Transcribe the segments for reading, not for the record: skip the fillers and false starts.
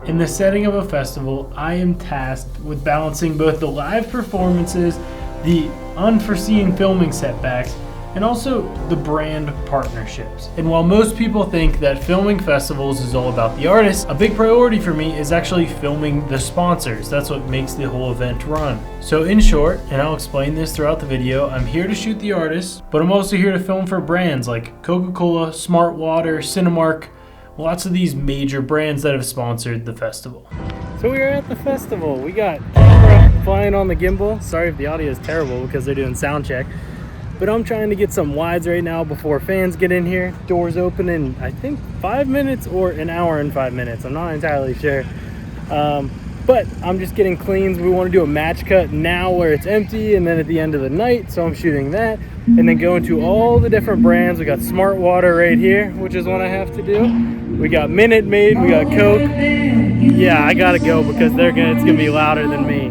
In the setting of a festival, I am tasked with balancing both the live performances, the unforeseen filming setbacks, and also the brand partnerships. And while most people think that filming festivals is all about the artists, a big priority for me is actually filming the sponsors. That's what makes the whole event run. So in short, and I'll explain this throughout the video, I'm here to shoot the artists, but I'm also here to film for brands like Coca-Cola, Smart Water, Cinemark, lots of these major brands that have sponsored the festival. So we are at the festival. We got camera flying on the gimbal. Sorry if the audio is terrible because they're doing sound check. But I'm trying to get some wides right now before fans get in here. Doors open in, I think, 5 minutes or an hour and 5 minutes. I'm not entirely sure. But I'm just getting cleans. We want to do a match cut now where it's empty and then at the end of the night. So I'm shooting that and then going to all the different brands. We got Smart Water right here, which is what I have to do. We got Minute Maid, we got Coke. Yeah, I gotta go because it's gonna be louder than me.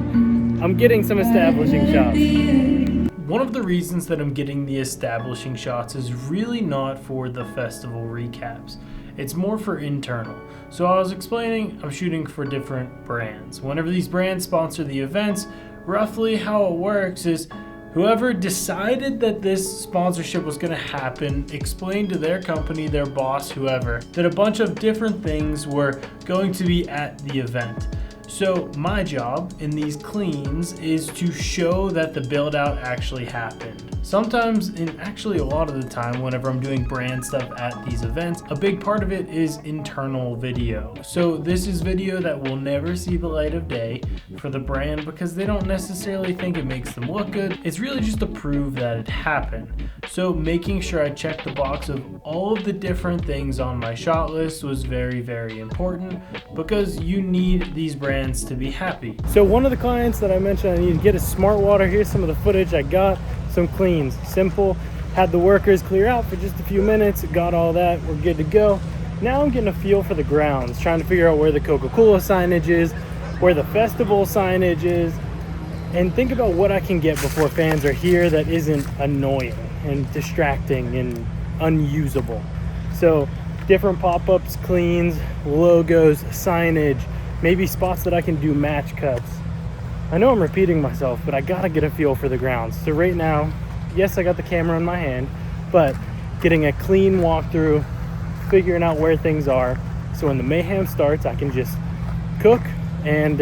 I'm getting some establishing shots. One of the reasons that I'm getting the establishing shots is really not for the festival recaps. It's more for internal. So I was explaining, I'm shooting for different brands. Whenever these brands sponsor the events, roughly how it works is whoever decided that this sponsorship was going to happen explained to their company, their boss, whoever, that a bunch of different things were going to be at the event. So my job in these cleans is to show that the build out actually happened. Sometimes, and actually a lot of the time whenever I'm doing brand stuff at these events, a big part of it is internal video. So this is video that will never see the light of day for the brand because they don't necessarily think it makes them look good. It's really just to prove that it happened. So making sure I check the box of all of the different things on my shot list was very, very important because you need these brands to be happy. So one of the clients that I mentioned I need to get is Smart Water. Here's some of the footage I got. Some cleans, simple. Had the workers clear out for just a few minutes, got all that, we're good to go. Now I'm getting a feel for the grounds, trying to figure out where the Coca-Cola signage is, where the festival signage is, and think about what I can get before fans are here that isn't annoying and distracting and unusable. So different pop-ups, cleans, logos, signage, maybe spots that I can do match cuts. I know I'm repeating myself, but I gotta get a feel for the grounds. So right now, yes, I got the camera in my hand, but getting a clean walkthrough, figuring out where things are, so when the mayhem starts, I can just cook and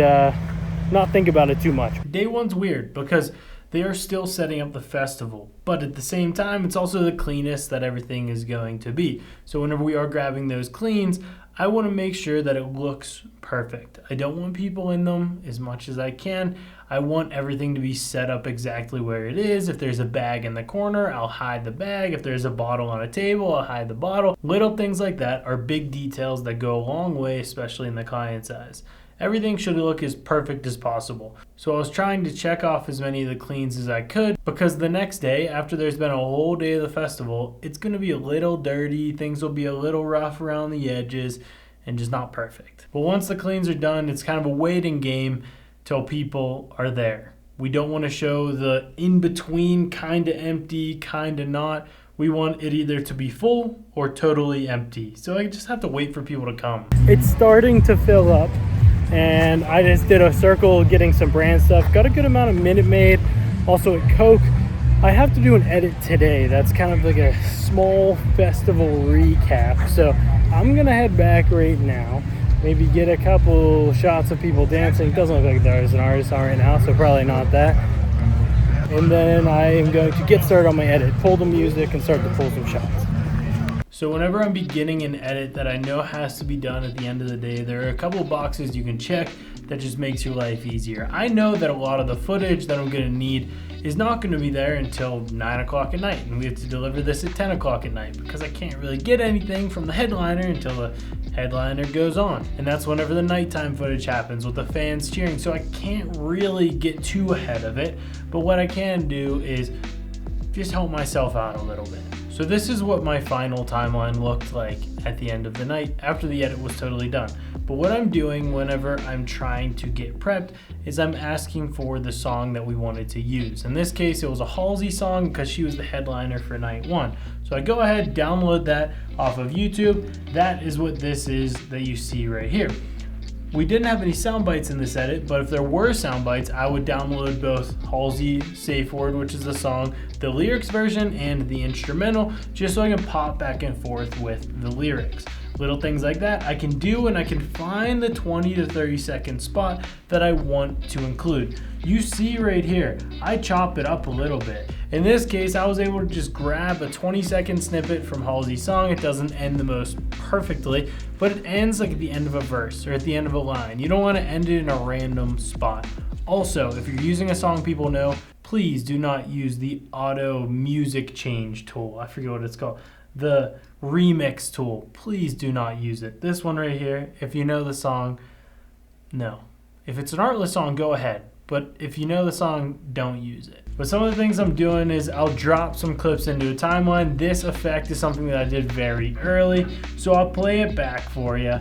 not think about it too much. Day one's weird because they are still setting up the festival, but at the same time, it's also the cleanest that everything is going to be. So whenever we are grabbing those cleans, I want to make sure that it looks perfect. I don't want people in them as much as I can. I want everything to be set up exactly where it is. If there's a bag in the corner, I'll hide the bag. If there's a bottle on a table, I'll hide the bottle. Little things like that are big details that go a long way, especially in the client's eyes. Everything should look as perfect as possible. So I was trying to check off as many of the cleans as I could because the next day, after there's been a whole day of the festival, it's gonna be a little dirty, things will be a little rough around the edges and just not perfect. But once the cleans are done, it's kind of a waiting game till people are there. We don't wanna show the in-between, kinda empty, kinda not. We want it either to be full or totally empty. So I just have to wait for people to come. It's starting to fill up. And I just did a circle getting some brand stuff. Got a good amount of Minute Maid, also at Coke. I have to do an edit today. That's kind of like a small festival recap. So I'm gonna head back right now. Maybe get a couple shots of people dancing. Doesn't look like there's an artist on right now, so probably not that. And then I am going to get started on my edit, pull the music and start to pull some shots. So whenever I'm beginning an edit that I know has to be done at the end of the day, there are a couple boxes you can check that just makes your life easier. I know that a lot of the footage that I'm gonna need is not gonna be there until 9 o'clock at night, and we have to deliver this at 10 o'clock at night because I can't really get anything from the headliner until the headliner goes on. And that's whenever the nighttime footage happens with the fans cheering, so I can't really get too ahead of it, but what I can do is just help myself out a little bit. So this is what my final timeline looked like at the end of the night after the edit was totally done. But what I'm doing whenever I'm trying to get prepped is I'm asking for the song that we wanted to use. In this case, it was a Halsey song because she was the headliner for night one. So I go ahead, download that off of YouTube. That is what this is that you see right here. We didn't have any sound bites in this edit, but if there were sound bites, I would download both Halsey Safe Word, which is the song, the lyrics version, and the instrumental, just so I can pop back and forth with the lyrics. Little things like that I can do, and I can find the 20 to 30 second spot that I want to include. You see right here, I chop it up a little bit. In this case, I was able to just grab a 20-second snippet from Halsey's song. It doesn't end the most perfectly, but it ends like at the end of a verse or at the end of a line. You don't want to end it in a random spot. Also, if you're using a song people know, please do not use the auto music change tool. I forget what it's called. The remix tool. Please do not use it. This one right here, if you know the song, no. If it's an artless song, go ahead. But if you know the song, don't use it. But some of the things I'm doing is I'll drop some clips into a timeline. This effect is something that I did very early, so I'll play it back for you.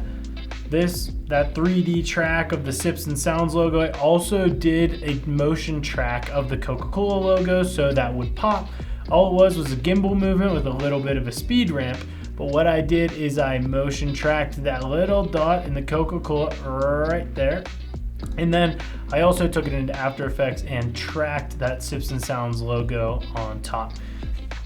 That 3D track of the Sips and Sounds logo, I also did a motion track of the Coca-Cola logo, so that would pop. All it was a gimbal movement with a little bit of a speed ramp. But what I did is I motion tracked that little dot in the Coca-Cola right there. And then I also took it into After Effects and tracked that Sips and Sounds logo on top.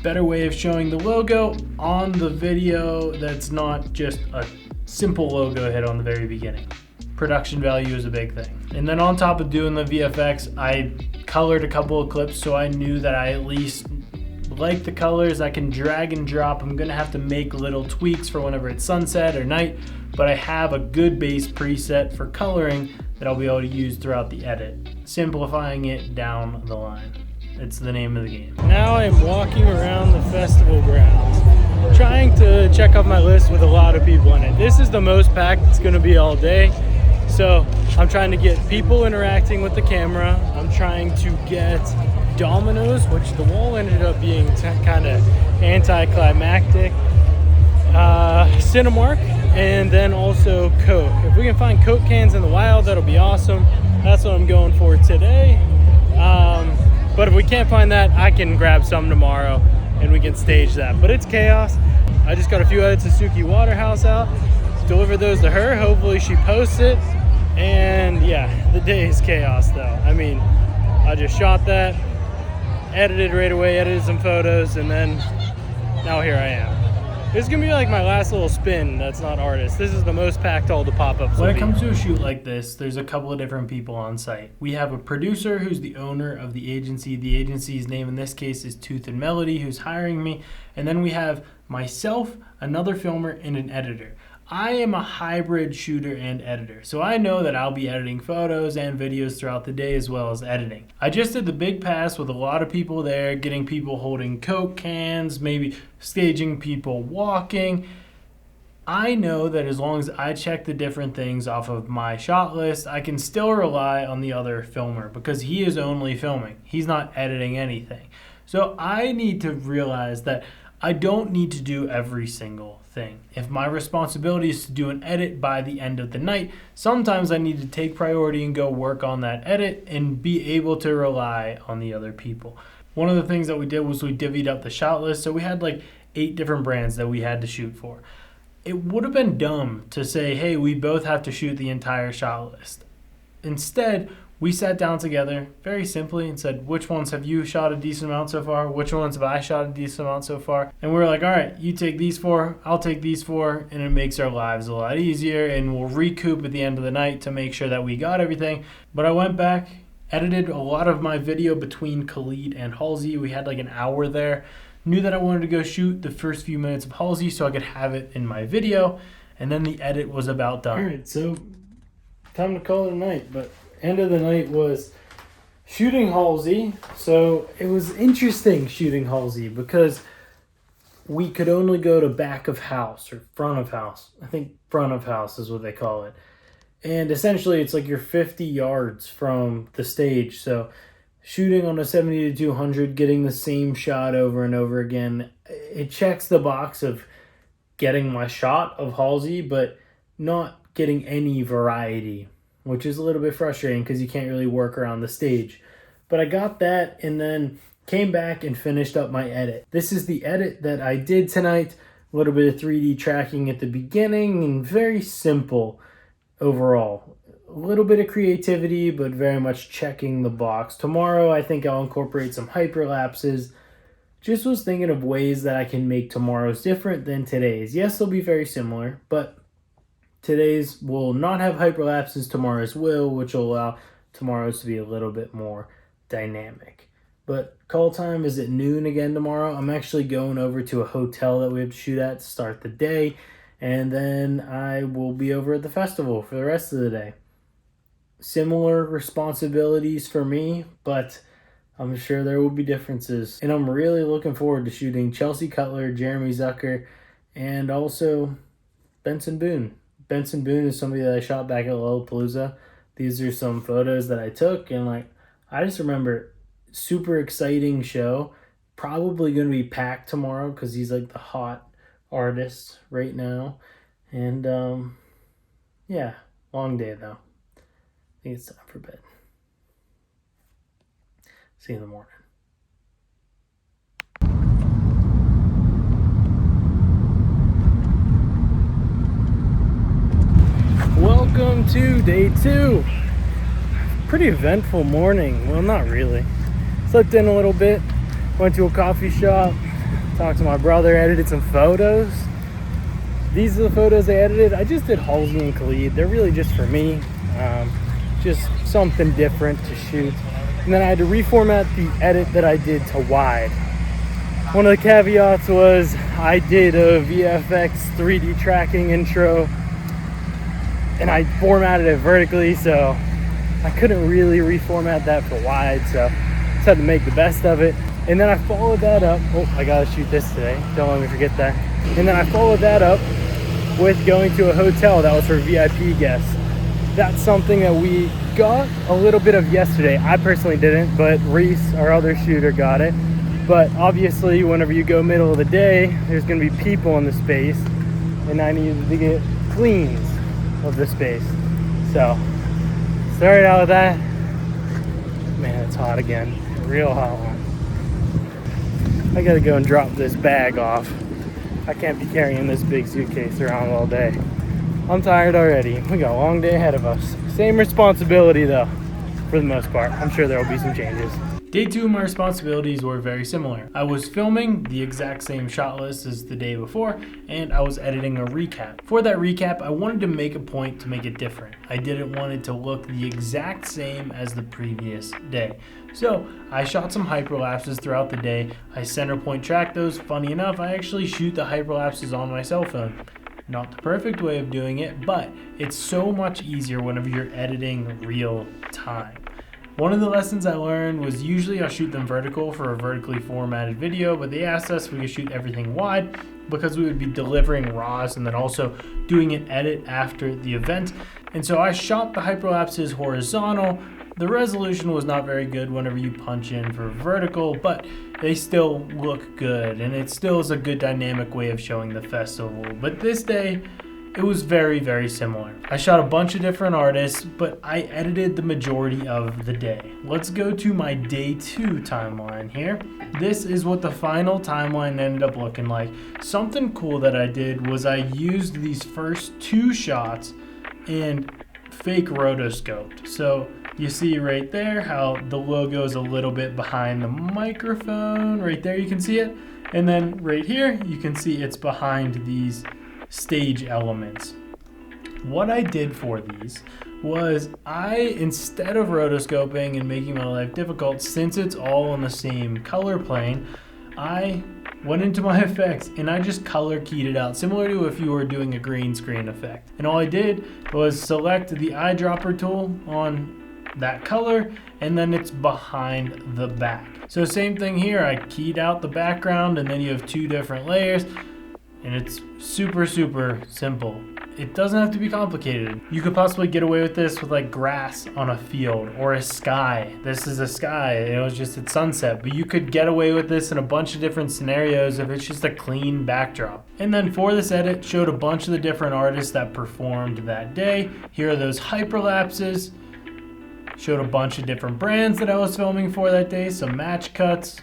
Better way of showing the logo on the video that's not just a simple logo hit on the very beginning. Production value is a big thing. And then on top of doing the VFX, I colored a couple of clips so I knew that I at least like the colors. I can drag and drop. I'm gonna have to make little tweaks for whenever it's sunset or night, but I have a good base preset for coloring that I'll be able to use throughout the edit, simplifying it down the line. It's the name of the game. Now I'm walking around the festival grounds, trying to check off my list with a lot of people in it. This is the most packed it's gonna be all day. So I'm trying to get people interacting with the camera. I'm trying to get dominoes, which the wall ended up being kind of anticlimactic, Cinemark, and then also Coke. If we can find Coke cans in the wild, that'll be awesome. That's what I'm going for today. But if we can't find that, I can grab some tomorrow and we can stage that. But it's chaos. I just got a few edits of Suki Waterhouse out, deliver those to her. Hopefully she posts it. And yeah, the day is chaos though. I mean, I just shot that, edited right away, edited some photos, and then now here I am. This is gonna be like my last little spin that's not artist. This is the most packed all the pop-ups. When it comes to a shoot like this, there's a couple of different people on site. We have a producer who's the owner of the agency. The agency's name in this case is Tooth and Melody, who's hiring me. And then we have myself, another filmer, and an editor. I am a hybrid shooter and editor, so I know that I'll be editing photos and videos throughout the day as well as editing. I just did the big pass with a lot of people there, getting people holding Coke cans, maybe staging people walking. I know that as long as I check the different things off of my shot list, I can still rely on the other filmer because he is only filming. He's not editing anything. So I need to realize that I don't need to do every single thing. If my responsibility is to do an edit by the end of the night, sometimes I need to take priority and go work on that edit and be able to rely on the other people. One of the things that we did was we divvied up the shot list. So we had like 8 different brands that we had to shoot for. It would have been dumb to say, hey, we both have to shoot the entire shot list. Instead, we sat down together very simply and said, which ones have you shot a decent amount so far? Which ones have I shot a decent amount so far? And we're like, all right, you take these 4, I'll take these 4, and it makes our lives a lot easier, and we'll recoup at the end of the night to make sure that we got everything. But I went back, edited a lot of my video between Khalid and Halsey. We had like an hour there. Knew that I wanted to go shoot the first few minutes of Halsey so I could have it in my video, and then the edit was about done. All right, so time to call it a night, but end of the night was shooting Halsey. So it was interesting shooting Halsey because we could only go to back of house or front of house. I think front of house is what they call it. And essentially it's like you're 50 yards from the stage. So shooting on a 70 to 200, getting the same shot over and over again, it checks the box of getting my shot of Halsey, but not getting any variety, which is a little bit frustrating because you can't really work around the stage. But I got that and then came back and finished up my edit. This is the edit that I did tonight. A little bit of 3D tracking at the beginning and very simple. overall. A little bit of creativity, but very much checking the box. Tomorrow, I think I'll incorporate some hyperlapses. Just was thinking of ways that I can make tomorrow's different than today's. Yes, they'll be very similar, but today's will not have hyperlapses, tomorrow's will, which will allow tomorrow's to be a little bit more dynamic. But call time is at noon again tomorrow. I'm actually going over to a hotel that we have to shoot at to start the day, and then I will be over at the festival for the rest of the day. Similar responsibilities for me, but I'm sure there will be differences. And I'm really looking forward to shooting Chelsea Cutler, Jeremy Zucker, and also Benson Boone. Benson Boone is somebody that I shot back at Lollapalooza. These are some photos that I took, and I just remember super exciting show. Probably going to be packed tomorrow because he's like the hot artist right now. And yeah, long day though. I think it's time for bed. See you in the morning. Welcome to day 2. Pretty eventful morning. Well, not really. Slept in a little bit. Went to a coffee shop. Talked to my brother. Edited some photos. These are the photos I edited. I just did Halsey and Khalid. They're really just for me. Just something different to shoot. And then I had to reformat the edit that I did to wide. One of the caveats was I did a VFX 3D tracking intro and I formatted it vertically, so I couldn't really reformat that for wide, so just had to make the best of it. And then I followed that up. Oh, I gotta shoot this today. Don't let me forget that. And then I followed that up with going to a hotel that was for VIP guests. That's something that we got a little bit of yesterday. I personally didn't, but Reese, our other shooter, got it. But obviously, whenever you go middle of the day, there's gonna be people in the space, and I needed to get cleans of the space. So, started out with that. Man, it's hot again. Real hot one. I gotta go and drop this bag off. I can't be carrying this big suitcase around all day. I'm tired already. We got a long day ahead of us. Same responsibility though, for the most part. I'm sure there will be some changes. Day 2 of my responsibilities were very similar. I was filming the exact same shot list as the day before, and I was editing a recap. For that recap, I wanted to make a point to make it different. I didn't want it to look the exact same as the previous day. So I shot some hyperlapses throughout the day. I center point tracked those. Funny enough, I actually shoot the hyperlapses on my cell phone. Not the perfect way of doing it, but it's so much easier whenever you're editing real time. One of the lessons I learned was usually I'll shoot them vertical for a vertically formatted video, but they asked us if we could shoot everything wide because we would be delivering RAWs and then also doing an edit after the event. And so I shot the hyperlapses horizontal. The resolution was not very good whenever you punch in for vertical, but they still look good, and it still is a good dynamic way of showing the festival. But this day, it was very, very similar. I shot a bunch of different artists, but I edited the majority of the day. Let's go to my day 2 timeline here. This is what the final timeline ended up looking like. Something cool that I did was I used these first 2 shots and fake rotoscoped. So you see right there how the logo is a little bit behind the microphone. Right there you can see it. And then right here you can see it's behind these stage elements. What I did for these was instead of rotoscoping and making my life difficult, since it's all on the same color plane, I went into my effects and I just color keyed it out, similar to if you were doing a green screen effect. And all I did was select the eyedropper tool on that color, and then it's behind the back. So same thing here, I keyed out the background, and then you have 2 different layers, and it's super, super simple. It doesn't have to be complicated. You could possibly get away with this with like grass on a field or a sky. This is a sky, it was just at sunset, but you could get away with this in a bunch of different scenarios if it's just a clean backdrop. And then for this edit, showed a bunch of the different artists that performed that day. Here are those hyperlapses. Showed a bunch of different brands that I was filming for that day, some match cuts.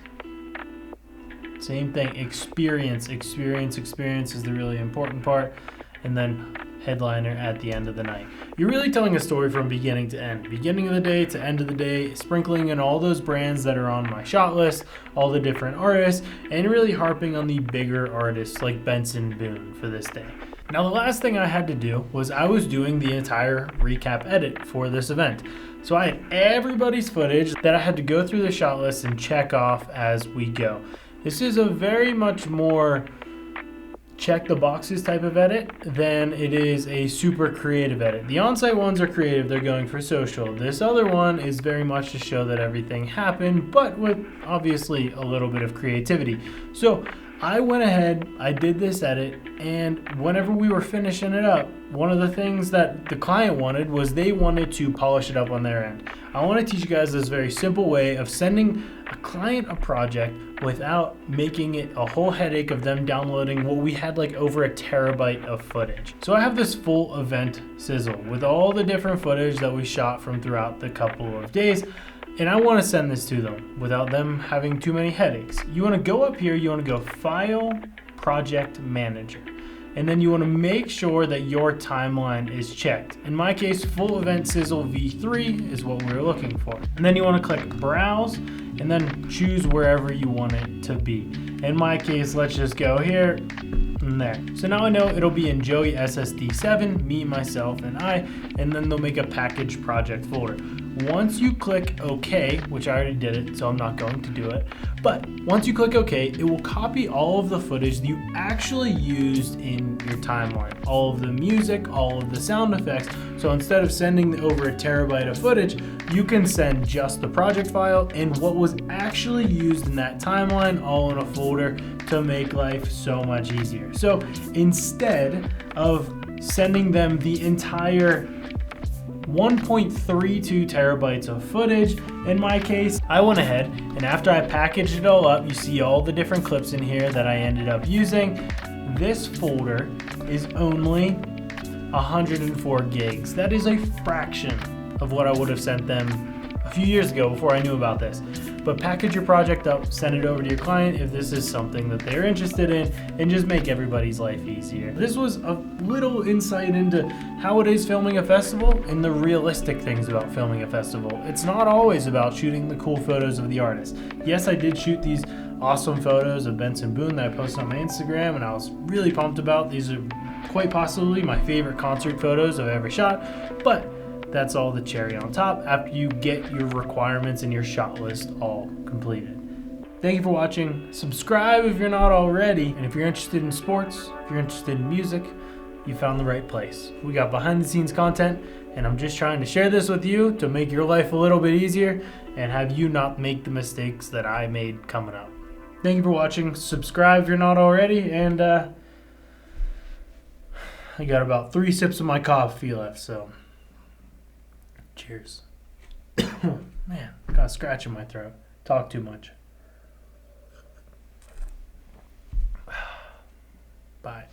Same thing, experience is the really important part. And then headliner at the end of the night. You're really telling a story from beginning to end. Beginning of the day to end of the day, sprinkling in all those brands that are on my shot list, all the different artists, and really harping on the bigger artists like Benson Boone for this day. Now, the last thing I had to do was I was doing the entire recap edit for this event. So I had everybody's footage that I had to go through the shot list and check off as we go. This is a very much more check the boxes type of edit than it is a super creative edit. The on-site ones are creative, they're going for social. This other one is very much to show that everything happened, but with obviously a little bit of creativity. So I went ahead, I did this edit, and whenever we were finishing it up, one of the things that the client wanted was they wanted to polish it up on their end. I want to teach you guys this very simple way of sending a client a project without making it a whole headache of them downloading what we had like over a terabyte of footage. So I have this full event sizzle with all the different footage that we shot from throughout the couple of days. And I want to send this to them without them having too many headaches. You want to go up here, you want to go File, Project Manager. And then you want to make sure that your timeline is checked. In my case, Full Event Sizzle V3 is what we're looking for. And then you want to click Browse and then choose wherever you want it to be. In my case, let's just go here and there. So now I know it'll be in Joey SSD7, me, myself, and I, and then they'll make a package project folder. Once you click OK, which I already did it, so I'm not going to do it, but once you click OK, it will copy all of the footage that you actually used in your timeline. All of the music, all of the sound effects. So instead of sending over a terabyte of footage, you can send just the project file and what was actually used in that timeline all in a folder to make life so much easier. So instead of sending them the entire 1.32 terabytes of footage, in my case, I went ahead and after I packaged it all up, you see all the different clips in here that I ended up using. This folder is only 104 gigs. That is a fraction of what I would have sent them a few years ago before I knew about this. But package your project up, send it over to your client if this is something that they're interested in, and just make everybody's life easier. This was a little insight into how it is filming a festival and the realistic things about filming a festival. It's not always about shooting the cool photos of the artist. Yes, I did shoot these awesome photos of Benson Boone that I posted on my Instagram, and I was really pumped about. These are quite possibly my favorite concert photos I've ever shot, but that's all the cherry on top after you get your requirements and your shot list all completed. Thank you for watching. Subscribe if you're not already. And if you're interested in sports, if you're interested in music, you found the right place. We got behind the scenes content, and I'm just trying to share this with you to make your life a little bit easier and have you not make the mistakes that I made coming up. Thank you for watching. Subscribe if you're not already. And I got about 3 sips of my coffee left, so cheers. Man, got a scratch in my throat. Talk too much. Bye.